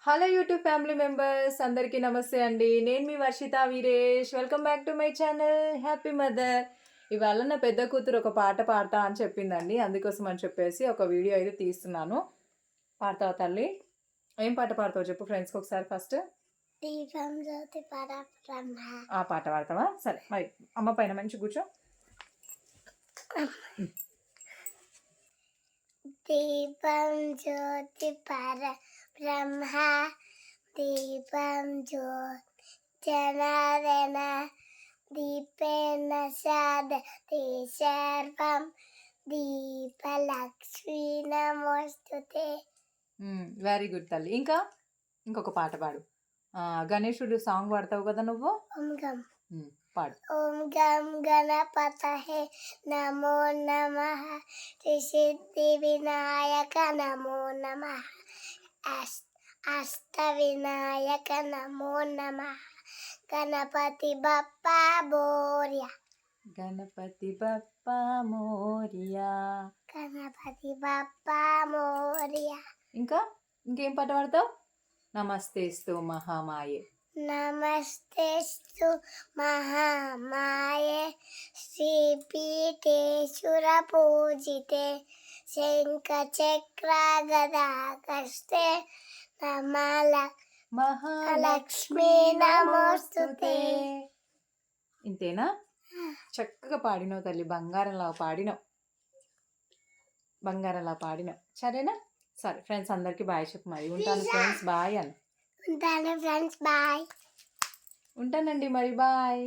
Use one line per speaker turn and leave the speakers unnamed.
Hello YouTube family members అందరికీ నమస్తే అండి. నేను మీ Varshitha Veeresh. Welcome back to my channel happy mother. ఇవాళ నా పెద్ద కూతురు ఒక పాట పాడతా అని చెప్పిందండి. అందుకోసం అని చెప్పేసి ఒక వీడియో అయితే తీస్తున్నాను. పాడతావా తల్లి? ఏం పాట పాడతావు చెప్పు ఫ్రెండ్స్కి ఒకసారి ఫస్ట్.
దీపం జ్యోతి పరబ్రహ్మ.
ఆ పాట పాడతావా? సరే మరి అమ్మ పైన మంచి కూర్చో.
దీపం జ్యోతి పరబ్రహ్మ, దీపం జ్యోతి జనార్దన, దీపేన సాదతే సర్వం, దీపలక్ష్మీ నమోస్తుతే.
వెరీ గుడ్ తల్లి. ఇంకొక పాట పాడు. గణేశుడు సాంగ్ పాడతావు కదా నువ్వు.
ఓం గం
పాడు.
ఓం గం గణపతయే నమో నమః, సిద్ధి వినాయక నమో నమః, అష్ట వినాయక నమో నమః, గణపతి బప్పా మోరియా.
గణపతి బప్పా మోరియా.
గణపతి బప్పా మోరియా.
ఇంకేం పాట పాడతావు? నమస్తేస్తు మహామాయే.
నమస్తేస్తు మహామాయే, శ్రీపీఠేశ్వర పూజితే, శంఖ చక్ర గదా కస్తే, మహాలక్ష్మీ నమోస్తుతే.
ఇంతేనా? చక్కగా పాడినావు తల్లి. బంగారంలా పాడినావు. సరేనా? సరే ఫ్రెండ్స్ అందరికి బాయ్ చెప్పు. మరి ఉంటాను ఫ్రెండ్స్. బాయ్ అని.
ఉంటాను ఫ్రెండ్స్. బాయ్.
ఉంటానండి మరి. బాయ్.